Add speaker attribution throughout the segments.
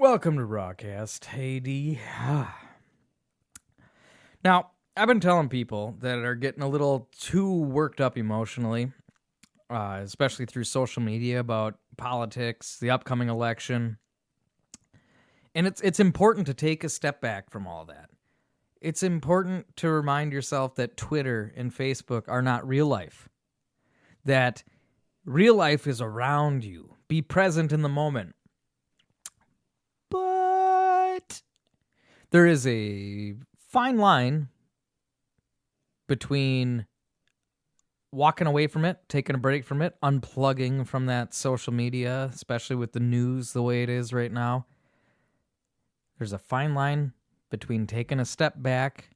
Speaker 1: Welcome to Rawcast. Hey, D. Now, I've been telling people that are getting a little too worked up emotionally, especially through social media, about politics, the upcoming election. And it's important to take a step back from all that. It's important to remind yourself that Twitter and Facebook are not real life. That real life is around you. Be present in the moment. But there is a fine line between walking away from it, taking a break from it, unplugging from that social media, especially with the news the way it is right now. There's a fine line between taking a step back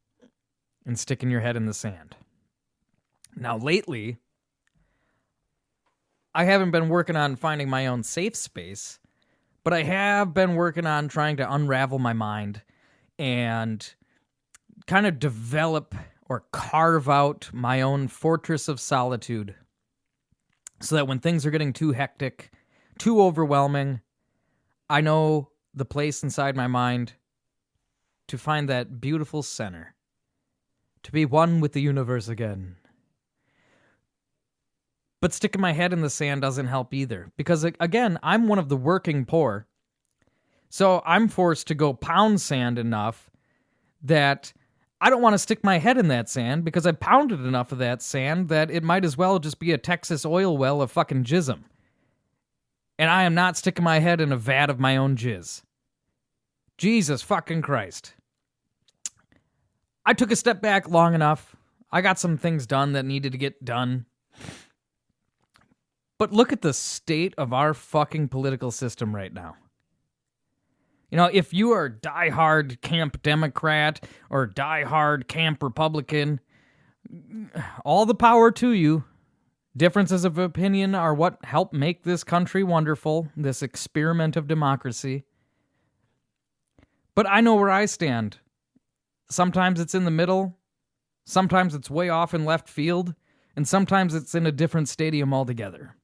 Speaker 1: and sticking your head in the sand. Now, lately, I haven't been working on finding my own safe space, but I have been working on trying to unravel my mind and kind of develop or carve out my own fortress of solitude so that when things are getting too hectic, too overwhelming, I know the place inside my mind to find that beautiful center, to be one with the universe again. But sticking my head in the sand doesn't help either. Because, again, I'm one of the working poor. So I'm forced to go pound sand enough that I don't want to stick my head in that sand because I pounded enough of that sand that it might as well just be a Texas oil well of fucking jism. And I am not sticking my head in a vat of my own jizz. Jesus fucking Christ. I took a step back long enough. I got some things done that needed to get done. But look at the state of our fucking political system right now. You know, if you are diehard Camp Democrat or diehard Camp Republican, all the power to you. Differences of opinion are what help make this country wonderful, this experiment of democracy. But I know where I stand. Sometimes it's in the middle, sometimes it's way off in left field, and sometimes it's in a different stadium altogether.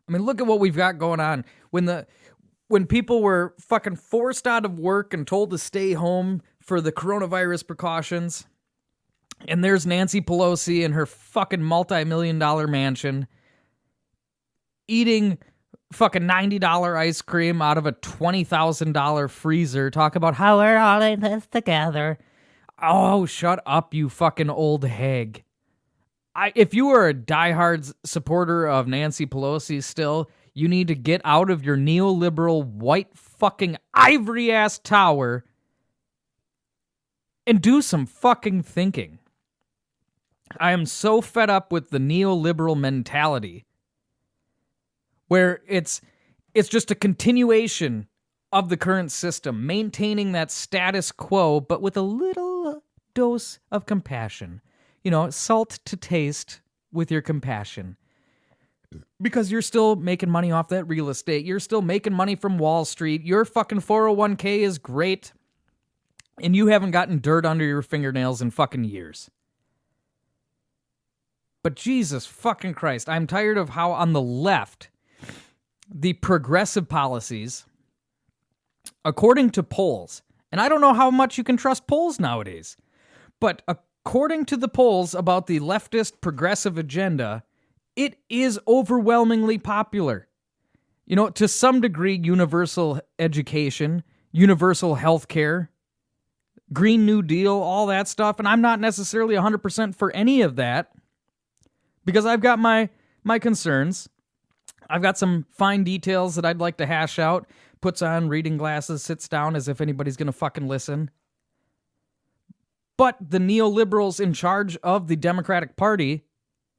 Speaker 1: I mean, look at what we've got going on. When people were fucking forced out of work and told to stay home for the coronavirus precautions, and there's Nancy Pelosi in her fucking multi-million-dollar mansion eating fucking $90 ice cream out of a $20,000 freezer, talk about how we're all in this together. Oh, shut up, you fucking old hag. If you are a diehard supporter of Nancy Pelosi still, you need to get out of your neoliberal white fucking ivory-ass tower and do some fucking thinking. I am so fed up with the neoliberal mentality where it's just a continuation of the current system, maintaining that status quo, but with a little dose of compassion. You know, salt to taste with your compassion. Because you're still making money off that real estate. You're still making money from Wall Street. Your fucking 401k is great. And you haven't gotten dirt under your fingernails in fucking years. But Jesus fucking Christ, I'm tired of how on the left, the progressive policies, according to polls, and I don't know how much you can trust polls nowadays, but according to the polls about the leftist progressive agenda, it is overwhelmingly popular. You know, to some degree, universal education, universal health care, Green New Deal, all that stuff, and I'm not necessarily 100% for any of that because I've got my concerns. I've got some fine details that I'd like to hash out, puts on reading glasses, sits down as if anybody's going to fucking listen. But the neoliberals in charge of the Democratic Party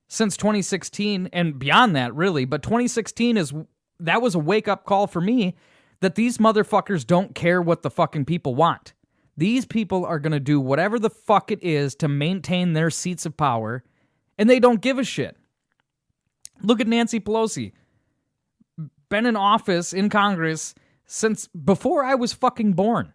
Speaker 1: since 2016, and beyond that, really, but 2016 that was a wake-up call for me that these motherfuckers don't care what the fucking people want. These people are going to do whatever the fuck it is to maintain their seats of power, and they don't give a shit. Look at Nancy Pelosi. Been in office in Congress since before I was fucking born.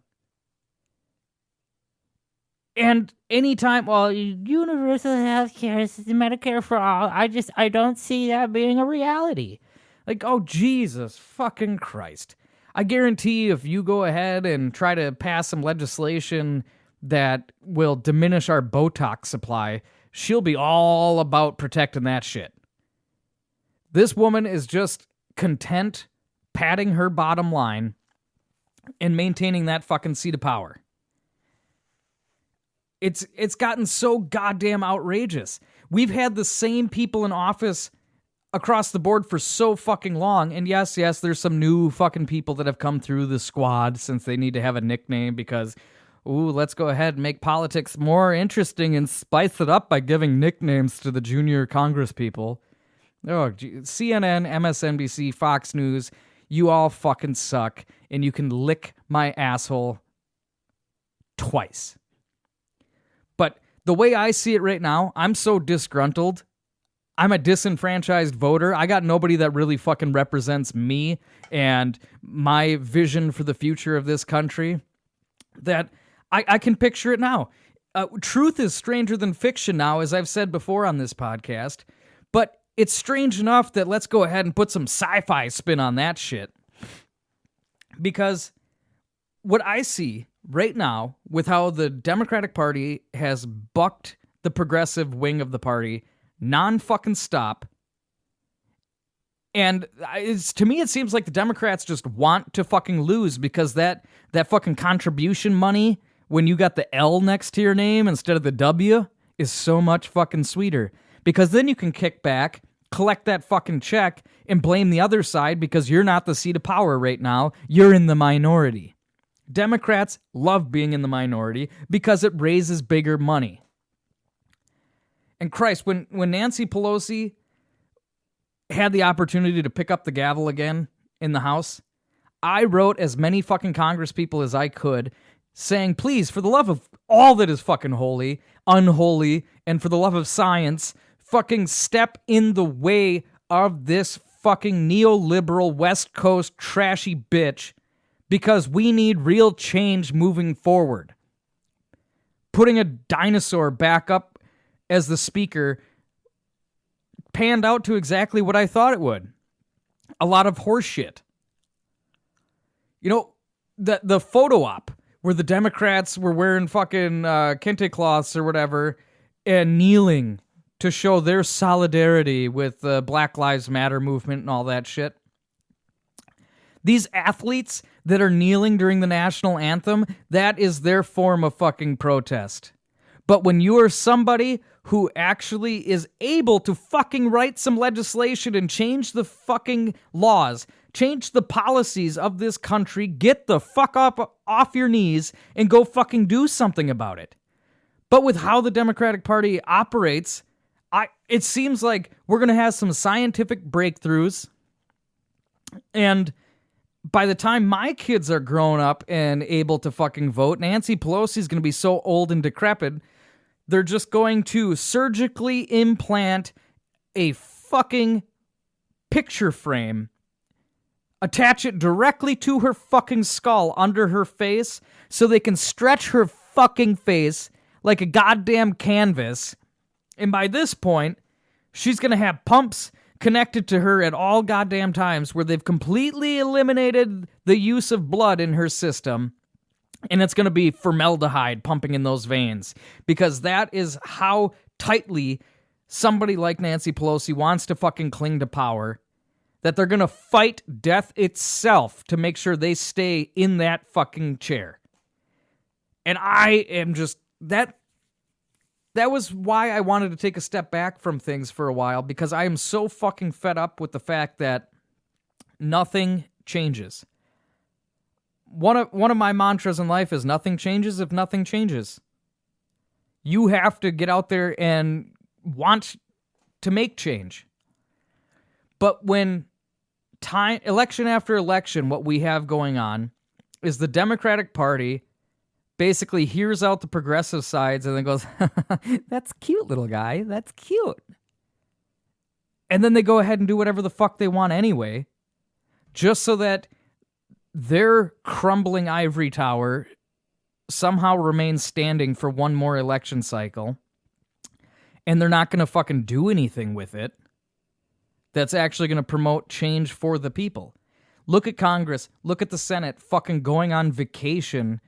Speaker 1: And anytime, universal health care is Medicare for all. I don't see that being a reality. Like, oh, Jesus fucking Christ. I guarantee if you go ahead and try to pass some legislation that will diminish our Botox supply, she'll be all about protecting that shit. This woman is just content padding her bottom line and maintaining that fucking seat of power. It's gotten so goddamn outrageous. We've had the same people in office across the board for so fucking long. And yes, there's some new fucking people that have come through the squad since they need to have a nickname because, let's go ahead and make politics more interesting and spice it up by giving nicknames to the junior Congress people. CNN, MSNBC, Fox News, you all fucking suck, and you can lick my asshole twice. But the way I see it right now, I'm so disgruntled. I'm a disenfranchised voter. I got nobody that really fucking represents me and my vision for the future of this country that I can picture it now. Truth is stranger than fiction now, as I've said before on this podcast, but it's strange enough that let's go ahead and put some sci-fi spin on that shit. Because what I see right now with how the Democratic Party has bucked the progressive wing of the party non-fucking stop, and to me it seems like the Democrats just want to fucking lose because that fucking contribution money when you got the L next to your name instead of the W is so much fucking sweeter. Because then you can kick back, collect that fucking check, and blame the other side because you're not the seat of power right now. You're in the minority. Democrats love being in the minority because it raises bigger money. And Christ, when Nancy Pelosi had the opportunity to pick up the gavel again in the House, I wrote as many fucking Congress people as I could saying, please, for the love of all that is fucking holy, unholy, and for the love of science, fucking step in the way of this fucking neoliberal West Coast trashy bitch because we need real change moving forward. Putting a dinosaur back up as the speaker panned out to exactly what I thought it would. A lot of horse shit. You know, the photo op where the Democrats were wearing fucking kente cloths or whatever and kneeling to show their solidarity with the Black Lives Matter movement and all that shit. These athletes that are kneeling during the national anthem, that is their form of fucking protest. But when you are somebody who actually is able to fucking write some legislation and change the fucking laws, change the policies of this country, get the fuck up off your knees and go fucking do something about it. But with how the Democratic Party operates, it seems like we're going to have some scientific breakthroughs, and by the time my kids are grown up and able to fucking vote, Nancy Pelosi's going to be so old and decrepit, they're just going to surgically implant a fucking picture frame, attach it directly to her fucking skull under her face so they can stretch her fucking face like a goddamn canvas. And by this point, she's going to have pumps connected to her at all goddamn times where they've completely eliminated the use of blood in her system. And it's going to be formaldehyde pumping in those veins. Because that is how tightly somebody like Nancy Pelosi wants to fucking cling to power. That they're going to fight death itself to make sure they stay in that fucking chair. And I am just... That was why I wanted to take a step back from things for a while, because I am so fucking fed up with the fact that nothing changes. One of my mantras in life is nothing changes if nothing changes. You have to get out there and want to make change. But when election after election, what we have going on is the Democratic Party basically hears out the progressive sides and then goes, that's cute, little guy. That's cute. And then they go ahead and do whatever the fuck they want anyway, just so that their crumbling ivory tower somehow remains standing for one more election cycle. And they're not going to fucking do anything with it that's actually going to promote change for the people. Look at Congress. Look at the Senate fucking going on vacation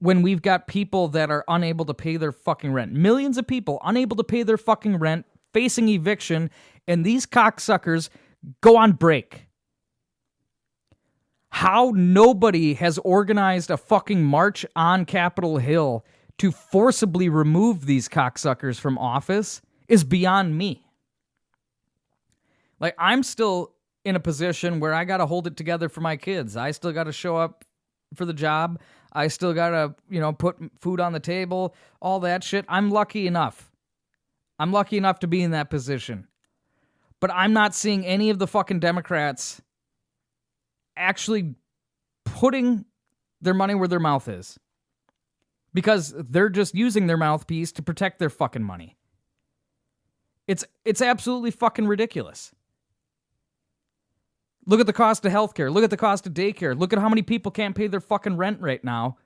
Speaker 1: when we've got people that are unable to pay their fucking rent. Millions of people unable to pay their fucking rent, facing eviction, and these cocksuckers go on break. How nobody has organized a fucking march on Capitol Hill to forcibly remove these cocksuckers from office is beyond me. Like, I'm still in a position where I got to hold it together for my kids. I still got to show up for the job. I still got to, put food on the table, all that shit. I'm lucky enough. I'm lucky enough to be in that position. But I'm not seeing any of the fucking Democrats actually putting their money where their mouth is. Because they're just using their mouthpiece to protect their fucking money. It's absolutely fucking ridiculous. Look at the cost of healthcare. Look at the cost of daycare. Look at how many people can't pay their fucking rent right now.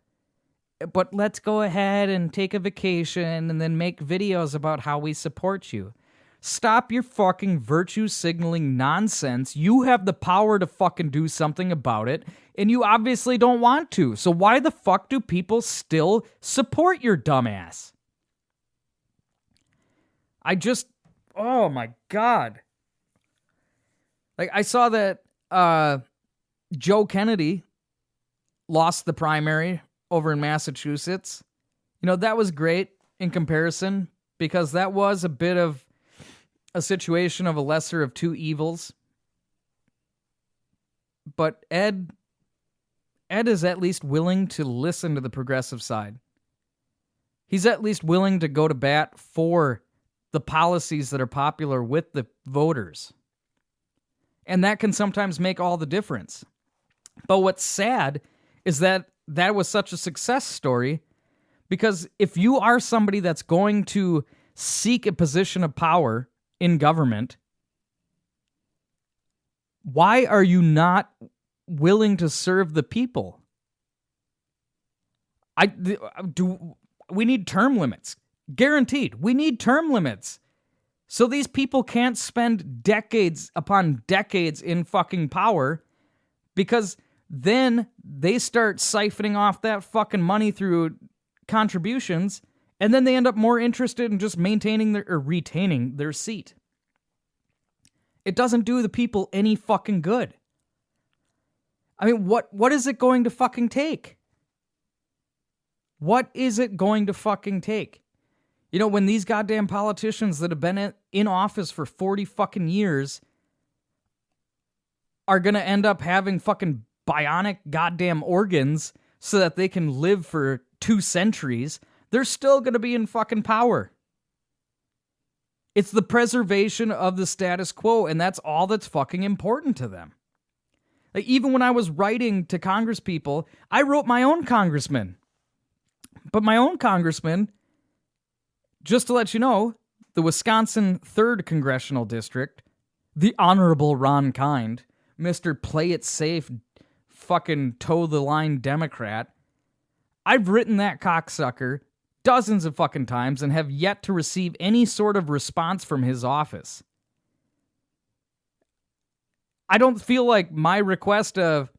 Speaker 1: But let's go ahead and take a vacation and then make videos about how we support you. Stop your fucking virtue signaling nonsense. You have the power to fucking do something about it, and you obviously don't want to. So why the fuck do people still support your dumbass? Oh my God. Like, I saw that Joe Kennedy lost the primary over in Massachusetts. That was great in comparison because that was a bit of a situation of a lesser of two evils. But Ed is at least willing to listen to the progressive side. He's at least willing to go to bat for the policies that are popular with the voters. And that can sometimes make all the difference. But what's sad is that was such a success story because if you are somebody that's going to seek a position of power in government, why are you not willing to serve the people? We need term limits. Guaranteed. We need term limits. So these people can't spend decades upon decades in fucking power because then they start siphoning off that fucking money through contributions and then they end up more interested in just maintaining or retaining their seat. It doesn't do the people any fucking good. I mean, what is it going to fucking take? What is it going to fucking take? When these goddamn politicians that have been in office for 40 fucking years are going to end up having fucking bionic goddamn organs so that they can live for 2 centuries, they're still going to be in fucking power. It's the preservation of the status quo, and that's all that's fucking important to them. Like, even when I was writing to Congress people, I wrote my own congressman. But my own congressman, just to let you know, the Wisconsin 3rd Congressional District, the Honorable Ron Kind, Mr. Play It Safe, fucking toe-the-line Democrat, I've written that cocksucker dozens of fucking times and have yet to receive any sort of response from his office. I don't feel like my request of,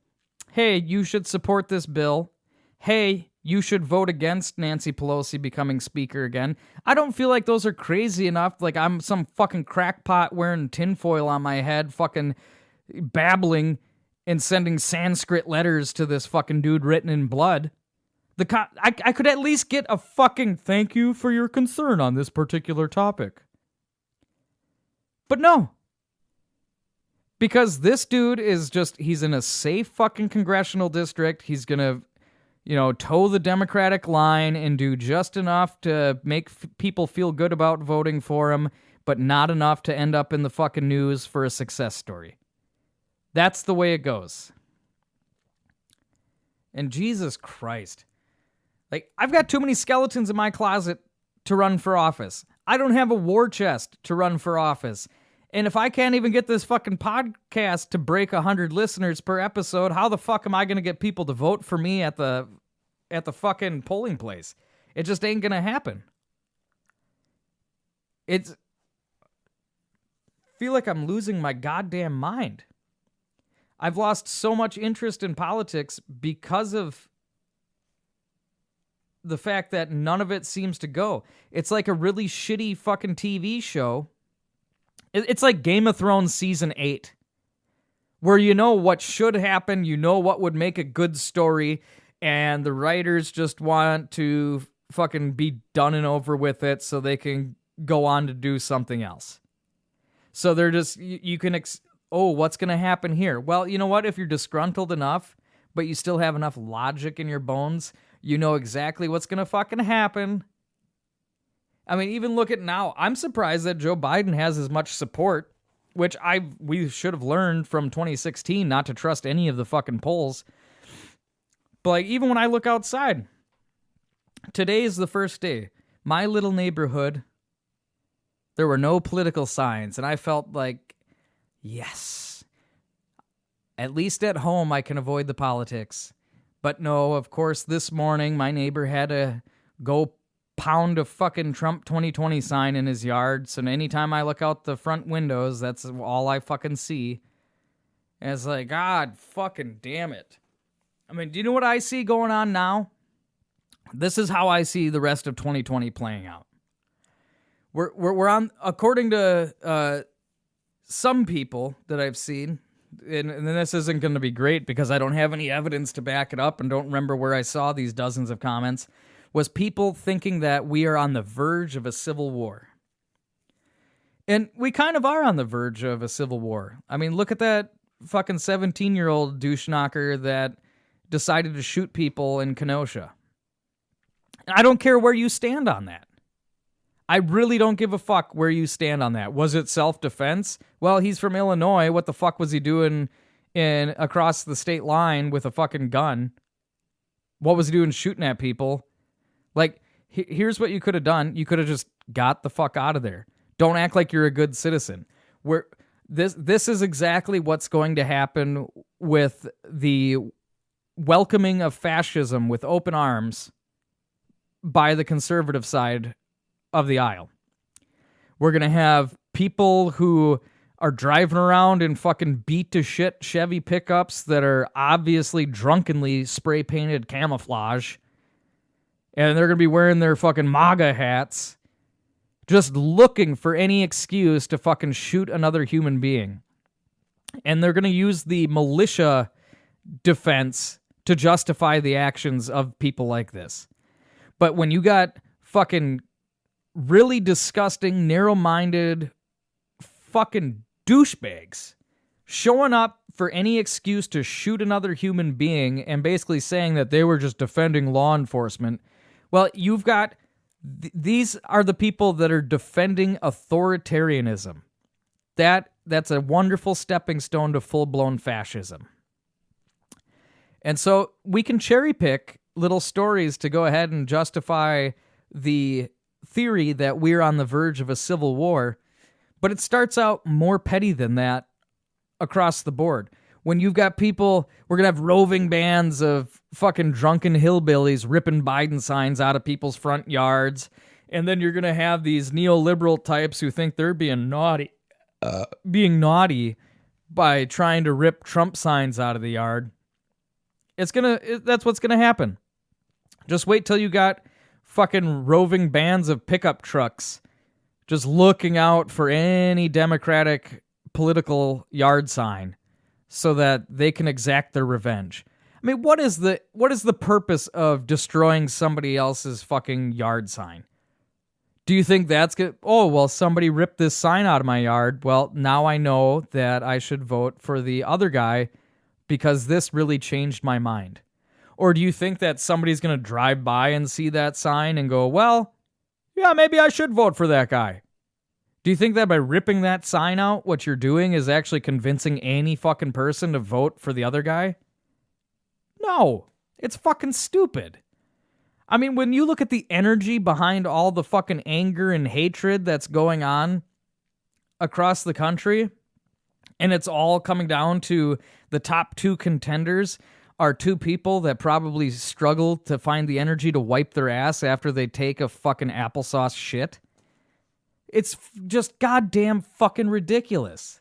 Speaker 1: hey, you should support this bill, hey, you should vote against Nancy Pelosi becoming speaker again. I don't feel like those are crazy enough, like I'm some fucking crackpot wearing tinfoil on my head, fucking babbling and sending Sanskrit letters to this fucking dude written in blood. I could at least get a fucking thank you for your concern on this particular topic. But no. Because this dude is he's in a safe fucking congressional district. He's gonna, toe the Democratic line and do just enough to make people feel good about voting for him, but not enough to end up in the fucking news for a success story. That's the way it goes. And Jesus Christ. Like, I've got too many skeletons in my closet to run for office. I don't have a war chest to run for office. And if I can't even get this fucking podcast to break 100 listeners per episode, how the fuck am I going to get people to vote for me at the fucking polling place? It just ain't going to happen. I feel like I'm losing my goddamn mind. I've lost so much interest in politics because of the fact that none of it seems to go. It's like a really shitty fucking TV show. It's like Game of Thrones Season 8, where you know what should happen, you know what would make a good story, and the writers just want to fucking be done and over with it so they can go on to do something else. So they're just, you can, what's going to happen here? Well, you know what? If you're disgruntled enough, but you still have enough logic in your bones, you know exactly what's going to fucking happen. I mean, even look at now. I'm surprised that Joe Biden has as much support, which we should have learned from 2016 not to trust any of the fucking polls. But like, even when I look outside, today is the first day. My little neighborhood, there were no political signs, and I felt like, yes, at least at home I can avoid the politics. But no, of course, this morning my neighbor had to go pound a fucking Trump 2020 sign in his yard, so anytime I look out the front windows, that's all I fucking see. And it's like, God fucking damn it. I mean, do you know what I see going on now? This is how I see the rest of 2020 playing out. We're on, according to some people that I've seen, and this isn't going to be great because I don't have any evidence to back it up and don't remember where I saw these dozens of comments, was people thinking that we are on the verge of a civil war. And we kind of are on the verge of a civil war. I mean, look at that fucking 17-year-old douche knocker that decided to shoot people in Kenosha. I don't care where you stand on that. I really don't give a fuck where you stand on that. Was it self-defense? Well, he's from Illinois. What the fuck was he doing across the state line with a fucking gun? What was he doing shooting at people? Like, here's what you could have done. You could have just got the fuck out of there. Don't act like you're a good citizen. This is exactly what's going to happen with the welcoming of fascism with open arms by the conservative side of the aisle. We're going to have people who are driving around in fucking beat to shit Chevy pickups that are obviously drunkenly spray painted camouflage. And they're going to be wearing their fucking MAGA hats, just looking for any excuse to fucking shoot another human being. And they're going to use the militia defense to justify the actions of people like this. But when you got fucking really disgusting, narrow-minded fucking douchebags showing up for any excuse to shoot another human being and basically saying that they were just defending law enforcement, well, you've got... these are the people that are defending authoritarianism. That's a wonderful stepping stone to full-blown fascism. And so we can cherry-pick little stories to go ahead and justify the theory that we're on the verge of a civil war, but it starts out more petty than that across the board. When you've got people, we're going to have roving bands of fucking drunken hillbillies ripping Biden signs out of people's front yards, and then you're going to have these neoliberal types who think they're being naughty by trying to rip Trump signs out of the yard. That's what's going to happen. Just wait till you got fucking roving bands of pickup trucks just looking out for any Democratic political yard sign so that they can exact their revenge. I mean, what is the purpose of destroying somebody else's fucking yard sign? Do you think that's good? Oh, well, somebody ripped this sign out of my yard. Well, now I know that I should vote for the other guy because this really changed my mind. Or do you think that somebody's going to drive by and see that sign and go, well, yeah, maybe I should vote for that guy? Do you think that by ripping that sign out, what you're doing is actually convincing any fucking person to vote for the other guy? No, it's fucking stupid. I mean, when you look at the energy behind all the fucking anger and hatred that's going on across the country, and it's all coming down to the top two contenders are two people that probably struggle to find the energy to wipe their ass after they take a fucking applesauce shit. It's just goddamn fucking ridiculous.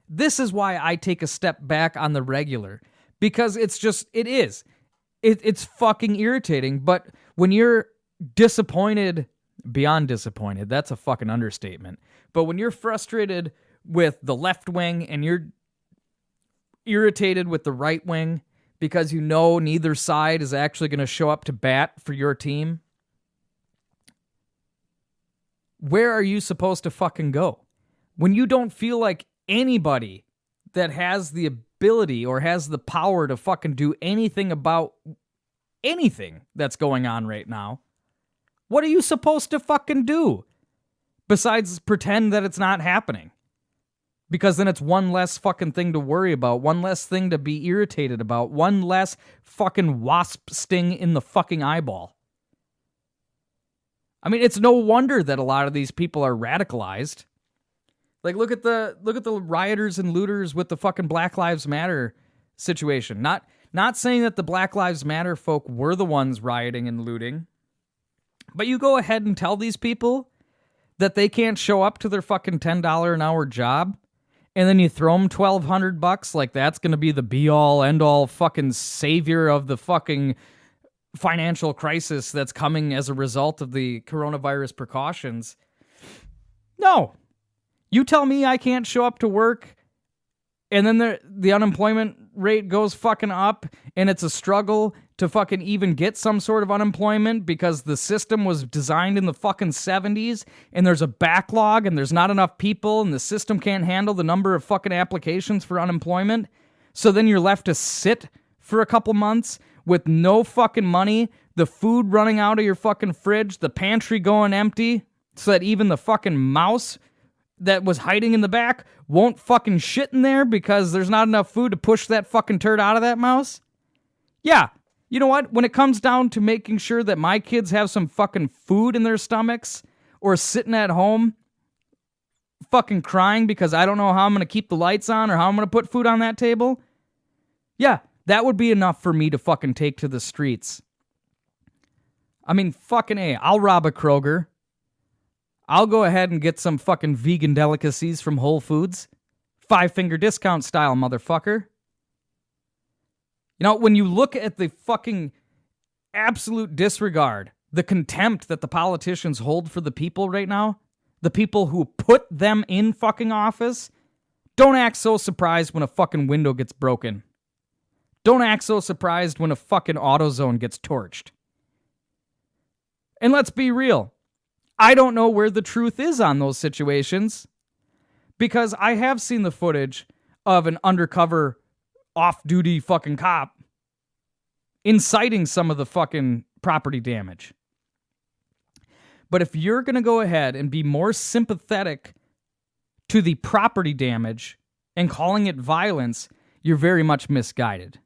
Speaker 1: This is why I take a step back on the regular, because it's fucking irritating. But when you're disappointed, beyond disappointed, that's a fucking understatement. But when you're frustrated with the left wing and you're irritated with the right wing because you know neither side is actually going to show up to bat for your team, where are you supposed to fucking go? When you don't feel like anybody that has the ability or has the power to fucking do anything about anything that's going on right now, what are you supposed to fucking do besides pretend that it's not happening? Because then it's one less fucking thing to worry about, one less thing to be irritated about, one less fucking wasp sting in the fucking eyeball. I mean, it's no wonder that a lot of these people are radicalized. Like, look at the rioters and looters with the fucking Black Lives Matter situation. Not saying that the Black Lives Matter folk were the ones rioting and looting, but you go ahead and tell these people that they can't show up to their fucking $10 an hour job, and then you throw them $1,200 like that's going to be the be-all, end-all fucking savior of the fucking financial crisis that's coming as a result of the coronavirus precautions. No. You tell me I can't show up to work, and then the unemployment rate goes fucking up, and it's a struggle to fucking even get some sort of unemployment because the system was designed in the fucking 70s, and there's a backlog, and there's not enough people, and the system can't handle the number of fucking applications for unemployment. So then you're left to sit for a couple months with no fucking money, the food running out of your fucking fridge, the pantry going empty, so that even the fucking mouse that was hiding in the back won't fucking shit in there because there's not enough food to push that fucking turd out of that mouse? Yeah, you know what? When it comes down to making sure that my kids have some fucking food in their stomachs or sitting at home fucking crying because I don't know how I'm going to keep the lights on or how I'm going to put food on that table, yeah, that would be enough for me to fucking take to the streets. I mean, fucking A, I'll rob a Kroger. I'll go ahead and get some fucking vegan delicacies from Whole Foods. 5-finger discount style, motherfucker. You know, when you look at the fucking absolute disregard, the contempt that the politicians hold for the people right now, the people who put them in fucking office, don't act so surprised when a fucking window gets broken. Don't act so surprised when a fucking AutoZone gets torched. And let's be real. I don't know where the truth is on those situations because I have seen the footage of an undercover off-duty fucking cop inciting some of the fucking property damage. But if you're going to go ahead and be more sympathetic to the property damage and calling it violence, you're very much misguided.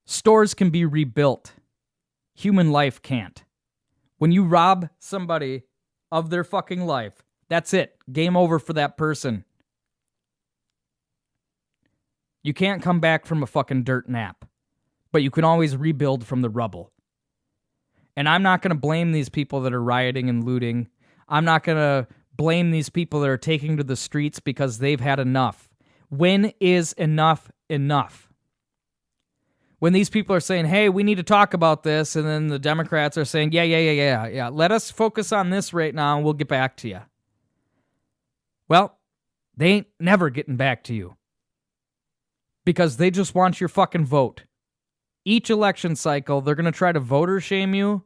Speaker 1: Stores can be rebuilt. Human life can't. When you rob somebody of their fucking life, that's it. Game over for that person. You can't come back from a fucking dirt nap, but you can always rebuild from the rubble. And I'm not going to blame these people that are rioting and looting. I'm not going to blame these people that are taking to the streets because they've had enough. When is enough enough? When these people are saying, hey, we need to talk about this, and then the Democrats are saying, yeah, let us focus on this right now and we'll get back to you. Well, they ain't never getting back to you. Because they just want your fucking vote. Each election cycle, they're going to try to voter shame you.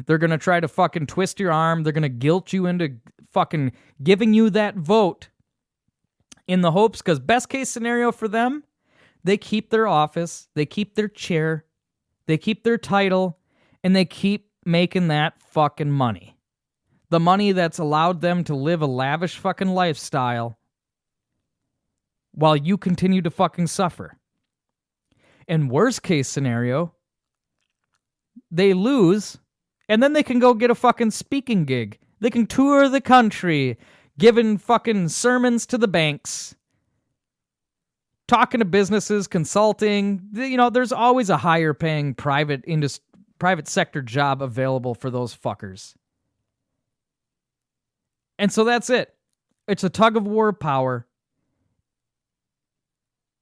Speaker 1: They're going to try to fucking twist your arm. They're going to guilt you into fucking giving you that vote in the hopes, because best case scenario for them, they keep their office, they keep their chair, they keep their title, and they keep making that fucking money. The money that's allowed them to live a lavish fucking lifestyle while you continue to fucking suffer. And worst case scenario, they lose, and then they can go get a fucking speaking gig. They can tour the country, giving fucking sermons to the banks, talking to businesses, consulting. You know, there's always a higher paying private sector job available for those fuckers. And so that's it. It's a tug of war of power.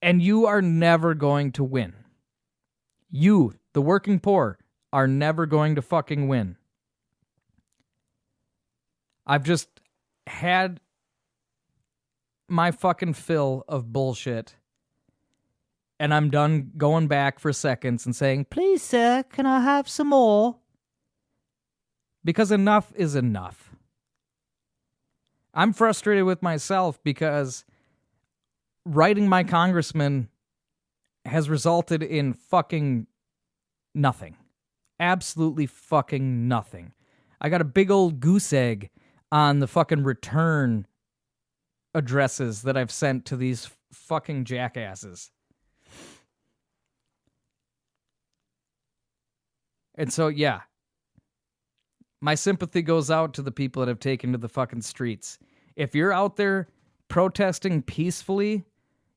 Speaker 1: And you are never going to win. You, the working poor, are never going to fucking win. I've just had my fucking fill of bullshit. And I'm done going back for seconds and saying, please, sir, can I have some more? Because enough is enough. I'm frustrated with myself because writing my congressman has resulted in fucking nothing. Absolutely fucking nothing. I got a big old goose egg on the fucking return addresses that I've sent to these fucking jackasses. And so, yeah, my sympathy goes out to the people that have taken to the fucking streets. If you're out there protesting peacefully,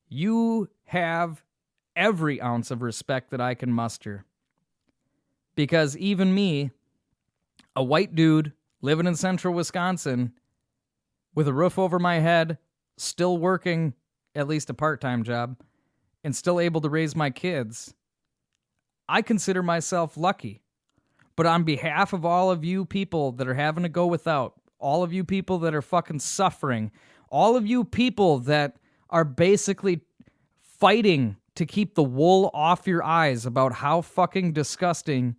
Speaker 1: you have every ounce of respect that I can muster. Because even me, a white dude living in central Wisconsin with a roof over my head, still working at least a part-time job, and still able to raise my kids, I consider myself lucky. But on behalf of all of you people that are having to go without, all of you people that are fucking suffering, all of you people that are basically fighting to keep the wool off your eyes about how fucking disgusting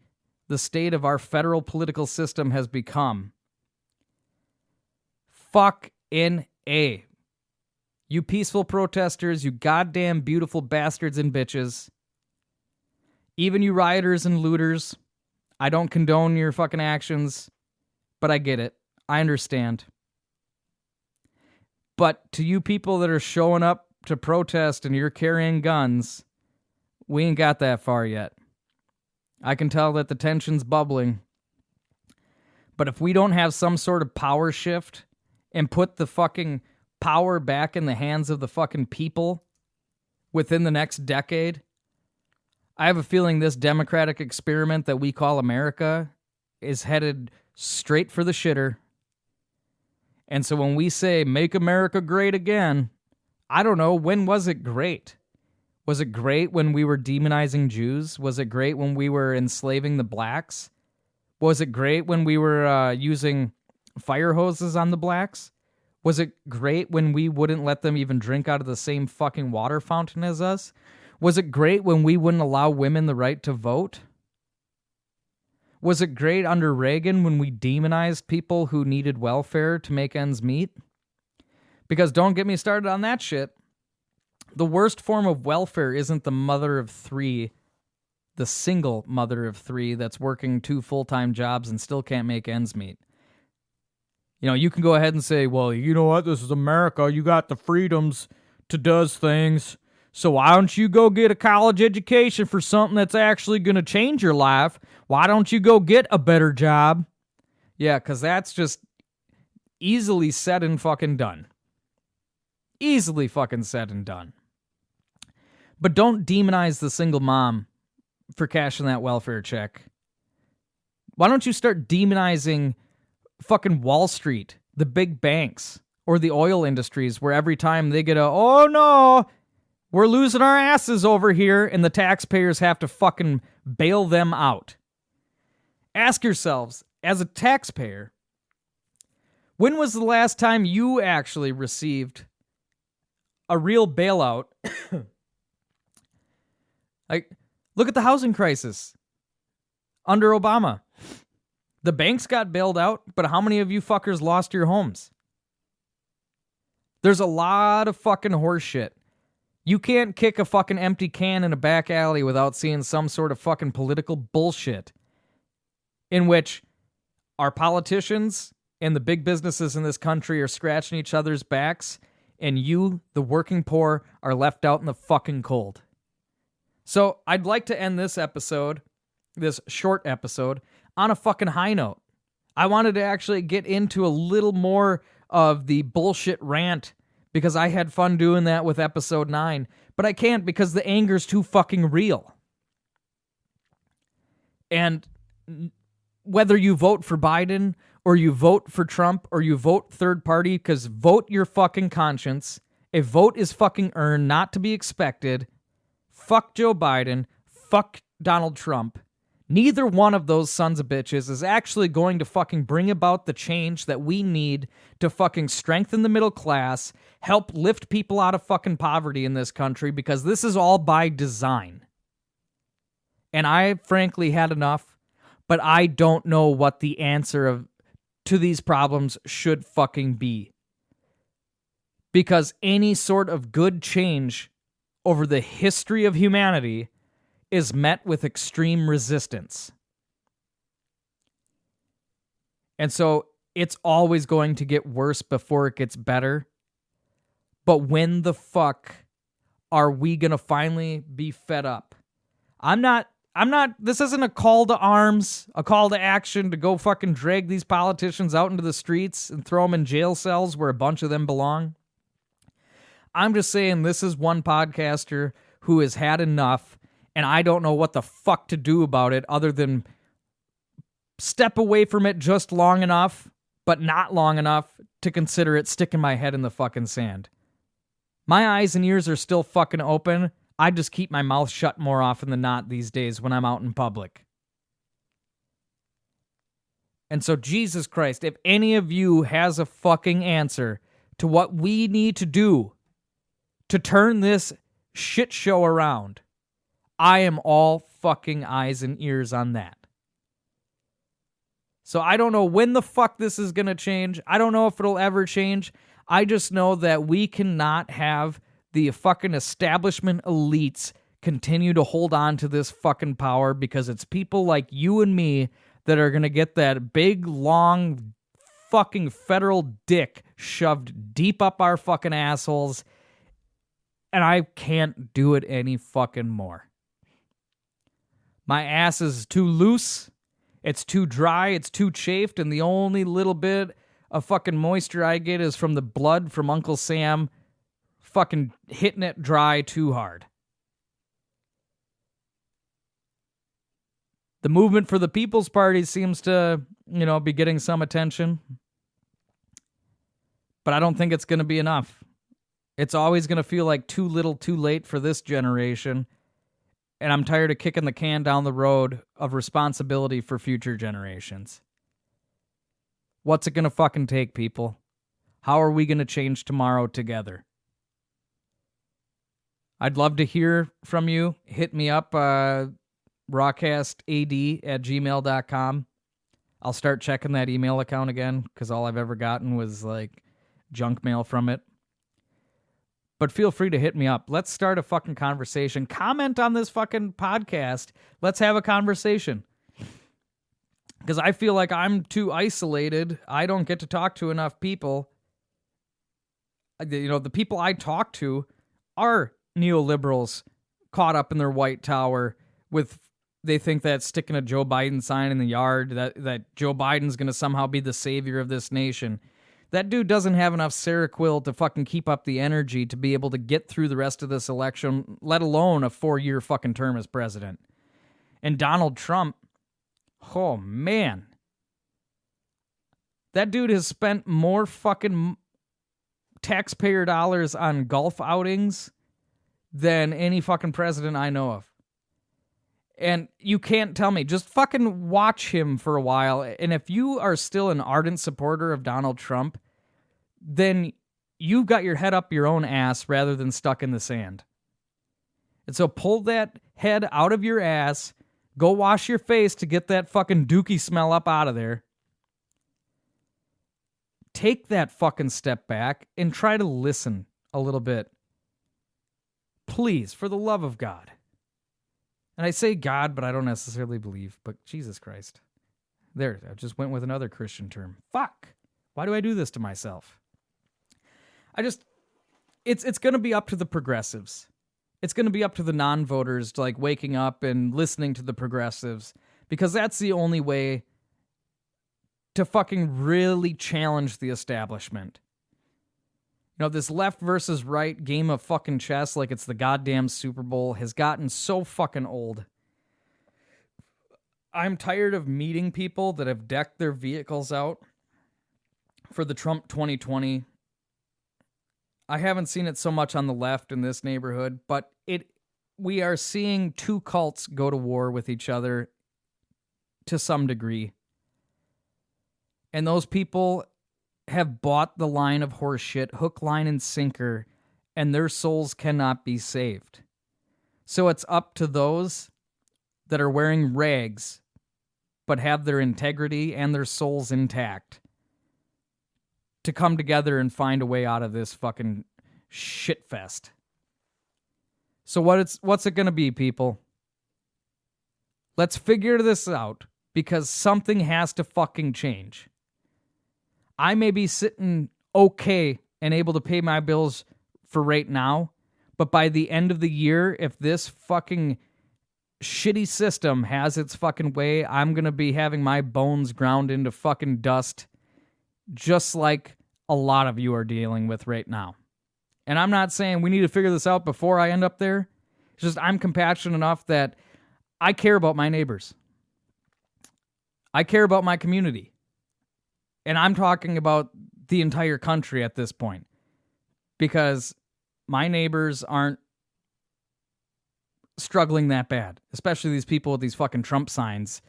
Speaker 1: the state of our federal political system has become. Fuck in A. You peaceful protesters, you goddamn beautiful bastards and bitches. Even you rioters and looters. I don't condone your fucking actions, but I get it. I understand. But to you people that are showing up to protest and you're carrying guns, we ain't got that far yet. I can tell that the tension's bubbling. But if we don't have some sort of power shift and put the fucking power back in the hands of the fucking people within the next decade, I have a feeling this democratic experiment that we call America is headed straight for the shitter. And so when we say, make America great again, I don't know, when was it great? Was it great when we were demonizing Jews? Was it great when we were enslaving the blacks? Was it great when we were using fire hoses on the blacks? Was it great when we wouldn't let them even drink out of the same fucking water fountain as us? Was it great when we wouldn't allow women the right to vote? Was it great under Reagan when we demonized people who needed welfare to make ends meet? Because don't get me started on that shit. The worst form of welfare isn't the mother of three, the single mother of three that's working 2 full-time jobs and still can't make ends meet. You know, you can go ahead and say, well, you know what, this is America, you got the freedoms to does things, so why don't you go get a college education for something that's actually going to change your life? Why don't you go get a better job? Yeah, because that's just easily said and fucking done. Easily fucking said and done. But don't demonize the single mom for cashing that welfare check. Why don't you start demonizing fucking Wall Street, the big banks, or the oil industries, where every time they get oh no, we're losing our asses over here, and the taxpayers have to fucking bail them out. Ask yourselves, as a taxpayer, when was the last time you actually received a real bailout? Like, look at the housing crisis under Obama. The banks got bailed out, but how many of you fuckers lost your homes? There's a lot of fucking horse shit. You can't kick a fucking empty can in a back alley without seeing some sort of fucking political bullshit in which our politicians and the big businesses in this country are scratching each other's backs, and you, the working poor, are left out in the fucking cold. So I'd like to end this episode, this short episode, on a fucking high note. I wanted to actually get into a little more of the bullshit rant because I had fun doing that with episode 9, but I can't because the anger's too fucking real. And whether you vote for Biden or you vote for Trump, or you vote third party, because vote your fucking conscience. A vote is fucking earned, not to be expected. Fuck Joe Biden. Fuck Donald Trump. Neither one of those sons of bitches is actually going to fucking bring about the change that we need to fucking strengthen the middle class, help lift people out of fucking poverty in this country, because this is all by design. And I frankly had enough, but I don't know what the answer to these problems should fucking be. Because any sort of good change over the history of humanity is met with extreme resistance. And so it's always going to get worse before it gets better. But when the fuck are we going to finally be fed up? This isn't a call to arms, a call to action to go fucking drag these politicians out into the streets and throw them in jail cells where a bunch of them belong. I'm just saying this is one podcaster who has had enough, and I don't know what the fuck to do about it other than step away from it just long enough, but not long enough to consider it sticking my head in the fucking sand. My eyes and ears are still fucking open. I just keep my mouth shut more often than not these days when I'm out in public. And so, Jesus Christ, if any of you has a fucking answer to what we need to do to turn this shit show around, I am all fucking eyes and ears on that. So I don't know when the fuck this is going to change. I don't know if it'll ever change. I just know that we cannot have the fucking establishment elites continue to hold on to this fucking power, because it's people like you and me that are going to get that big, long, fucking federal dick shoved deep up our fucking assholes. And I can't do it any fucking more. My ass is too loose. It's too dry. It's too chafed. And the only little bit of fucking moisture I get is from the blood from Uncle Sam fucking hitting it dry too hard. The movement for the People's Party seems to, be getting some attention. But I don't think it's going to be enough. It's always going to feel like too little too late for this generation. And I'm tired of kicking the can down the road of responsibility for future generations. What's it going to fucking take, people? How are we going to change tomorrow together? I'd love to hear from you. Hit me up, rawcastad@gmail.com. I'll start checking that email account again, because all I've ever gotten was like junk mail from it. But feel free to hit me up. Let's start a fucking conversation. Comment on this fucking podcast. Let's have a conversation. Because I feel like I'm too isolated. I don't get to talk to enough people. The people I talk to are neoliberals caught up in their white tower they think that sticking a Joe Biden sign in the yard, that Joe Biden's going to somehow be the savior of this nation. That dude doesn't have enough Seroquel to fucking keep up the energy to be able to get through the rest of this election, let alone a 4-year fucking term as president. And Donald Trump, oh man. That dude has spent more fucking taxpayer dollars on golf outings than any fucking president I know of. And you can't tell me, just fucking watch him for a while. And if you are still an ardent supporter of Donald Trump, then you've got your head up your own ass rather than stuck in the sand. And so pull that head out of your ass, go wash your face to get that fucking dookie smell up out of there. Take that fucking step back and try to listen a little bit. Please, for the love of God. And I say God, but I don't necessarily believe. But Jesus Christ. There, I just went with another Christian term. Fuck. Why do I do this to myself? It's going to be up to the progressives. It's going to be up to the non-voters to waking up and listening to the progressives. Because that's the only way to fucking really challenge the establishment. This left versus right game of fucking chess like it's the goddamn Super Bowl has gotten so fucking old. I'm tired of meeting people that have decked their vehicles out for the Trump 2020. I haven't seen it so much on the left in this neighborhood, but we are seeing two cults go to war with each other to some degree. And those people have bought the line of horse shit, hook, line, and sinker, and their souls cannot be saved. So it's up to those that are wearing rags but have their integrity and their souls intact to come together and find a way out of this fucking shit fest. So what's it going to be, people? Let's figure this out, because something has to fucking change. I may be sitting okay and able to pay my bills for right now, but by the end of the year, if this fucking shitty system has its fucking way, I'm going to be having my bones ground into fucking dust, just like a lot of you are dealing with right now. And I'm not saying we need to figure this out before I end up there. It's just I'm compassionate enough that I care about my neighbors. I care about my community. And I'm talking about the entire country at this point, because my neighbors aren't struggling that bad, especially these people with these fucking Trump signs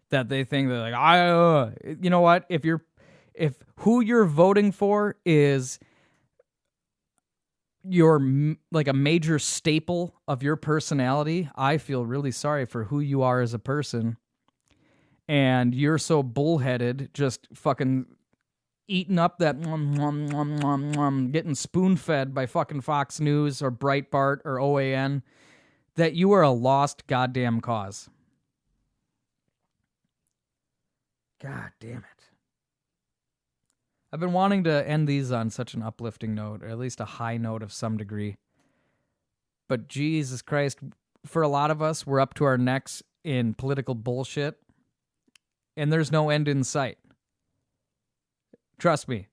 Speaker 1: that they think they're like, you know what? If who you're voting for is your like a major staple of your personality, I feel really sorry for who you are as a person. And you're so bullheaded, just fucking eating up that getting spoon-fed by fucking Fox News or Breitbart or OAN, that you are a lost goddamn cause. God damn it. I've been wanting to end these on such an uplifting note, or at least a high note of some degree. But Jesus Christ, for a lot of us, we're up to our necks in political bullshit, and there's no end in sight. Trust me.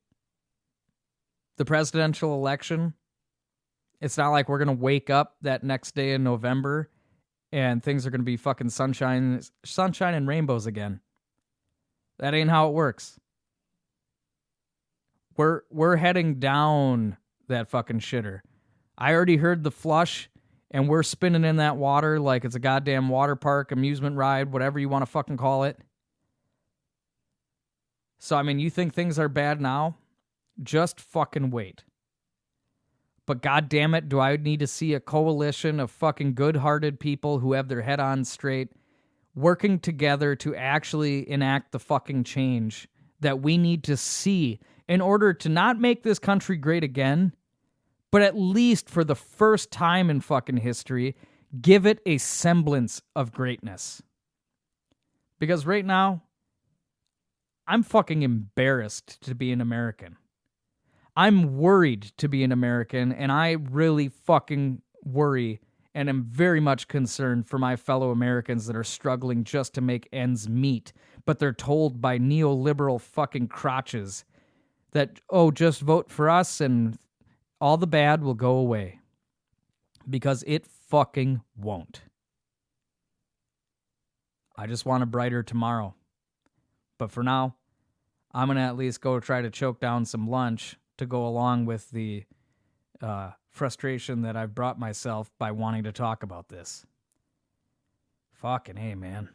Speaker 1: The presidential election, it's not like we're going to wake up that next day in November and things are going to be fucking sunshine and rainbows again. That ain't how it works. We're heading down that fucking shitter. I already heard the flush, and we're spinning in that water like it's a goddamn water park, amusement ride, whatever you want to fucking call it. So, I mean, you think things are bad now? Just fucking wait. But goddamn it, do I need to see a coalition of fucking good-hearted people who have their head on straight, working together to actually enact the fucking change that we need to see in order to not make this country great again, but at least for the first time in fucking history, give it a semblance of greatness. Because right now, I'm fucking embarrassed to be an American. I'm worried to be an American, and I really fucking worry and am very much concerned for my fellow Americans that are struggling just to make ends meet, but they're told by neoliberal fucking crotches that, oh, just vote for us and all the bad will go away. Because it fucking won't. I just want a brighter tomorrow. But for now, I'm going to at least go try to choke down some lunch to go along with the frustration that I've brought myself by wanting to talk about this. Fucking hey, man.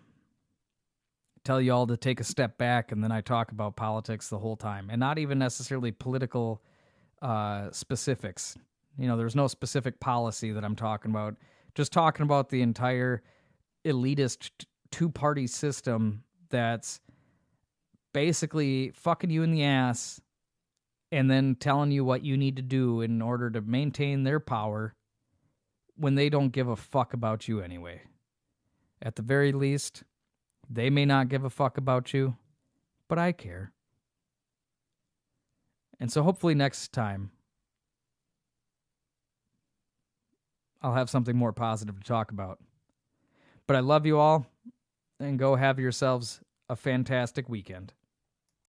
Speaker 1: Tell you all to take a step back, and then I talk about politics the whole time. And not even necessarily political specifics. You know, there's no specific policy that I'm talking about. Just talking about the entire elitist two-party system that's basically fucking you in the ass and then telling you what you need to do in order to maintain their power when they don't give a fuck about you anyway. At the very least, they may not give a fuck about you, but I care. And so hopefully next time, I'll have something more positive to talk about. But I love you all, and go have yourselves a fantastic weekend.